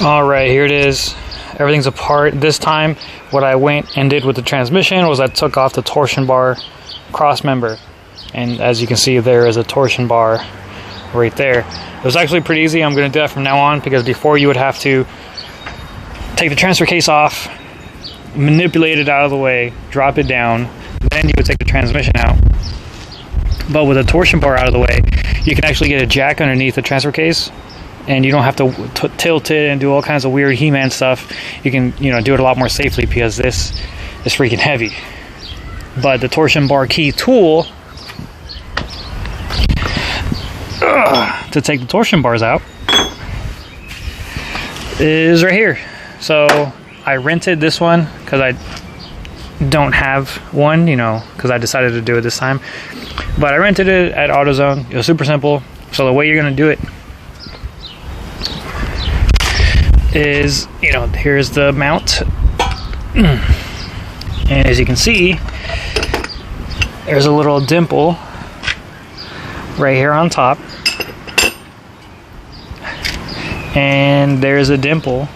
All right, here it is. Everything's apart. This time, what I went and did with the transmission was I took off the torsion bar cross member. And as you can see, there is a torsion bar right there. It was actually pretty easy. I'm going to do that from now on, because before you would have to take the transfer case off, manipulate it out of the way, drop it down, then you would take the transmission out. But with a torsion bar out of the way, you can actually get a jack underneath the transfer case, and you don't have to tilt it and do all kinds of weird He-Man stuff. You can, do it a lot more safely, because this is freaking heavy. But the torsion bar key tool to take the torsion bars out is right here. So I rented this one because I don't have one, because I decided to do it this time. But I rented it at AutoZone. It was super simple. So the way you're going to do it is, here's the mount. And as you can see, there's a little dimple right here on top. And there's a dimple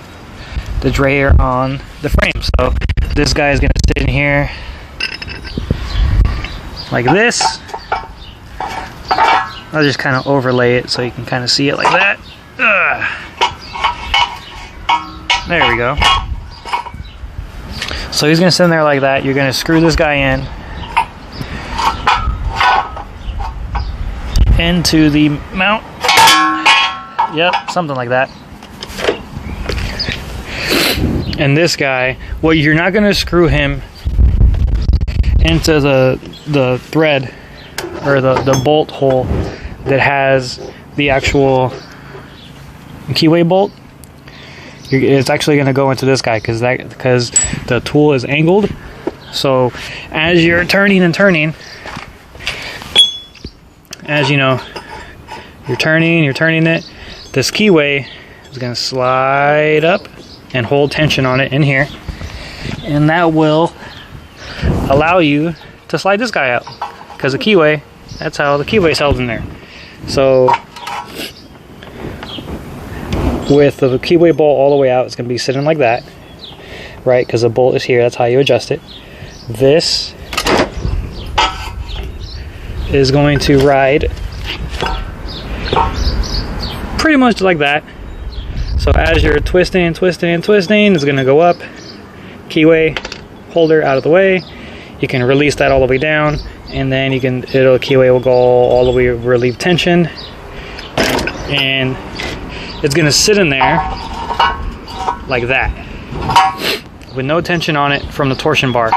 that's right here on the frame. So this guy is going to sit in here like this. I'll just kind of overlay it so you can kind of see it like that. There we go. So he's going to sit in there like that. You're going to screw this guy into the mount. Yep, something like that. And this guy, well, you're not going to screw him into the thread or the bolt hole that has the actual keyway bolt. It's actually going to go into this guy because the tool is angled. So as you're turning and turning, as you know, you're turning it, this keyway is going to slide up and hold tension on it in here, and that will allow you to slide this guy out, because the keyway, that's how the keyway is held in there. So with the keyway bolt all the way out, it's going to be sitting like that, right? Because the bolt is here. That's how you adjust it. This is going to ride pretty much like that. So as you're twisting, it's going to go up. Keyway holder out of the way. You can release that all the way down, and then keyway will go all the way, relieve tension, and it's going to sit in there like that with no tension on it from the torsion bar.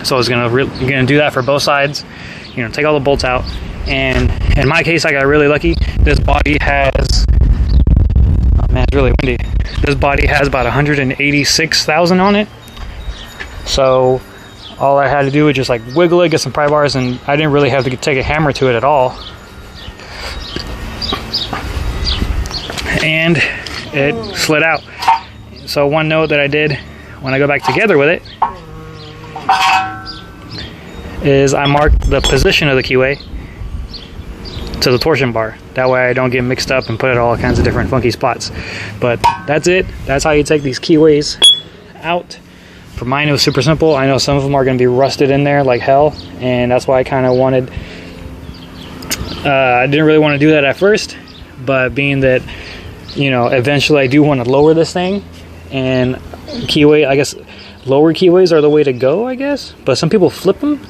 So it's you're going to do that for both sides. Take all the bolts out, and in my case, I got really lucky. This body has, oh man, it's really windy. This body has about 186,000 on it. So all I had to do was just wiggle it, get some pry bars, and I didn't really have to take a hammer to it at all. And it slid out. So one note that I did when I go back together with it is I marked the position of the keyway to the torsion bar. That way I don't get mixed up and put it all kinds of different funky spots. But that's it. That's how you take these keyways out. For mine, it was super simple. I know some of them are going to be rusted in there like hell, and that's why I kind of wanted, I didn't really want to do that at first, but being that, eventually I do want to lower this thing, and keyway, I guess lower keyways are the way to go, I guess, but some people flip them,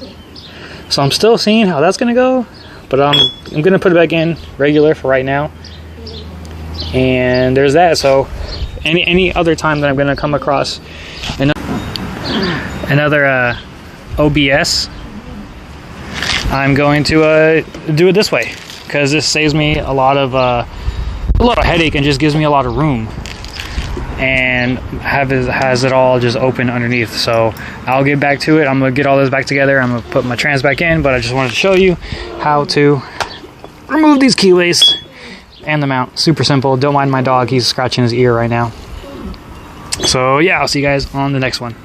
so I'm still seeing how that's going to go, but I'm going to put it back in regular for right now, and there's that. So any other time that I'm going to come across another OBS, I'm going to do it this way, because this saves me a lot of headache and just gives me a lot of room, and has it all just open underneath. So I'll get back to it. I'm gonna get all this back together. I'm gonna put my trans back in, but I just wanted to show you how to remove these keyways and the mount. Super simple. Don't mind my dog, he's scratching his ear right now. So yeah, I'll see you guys on the next one.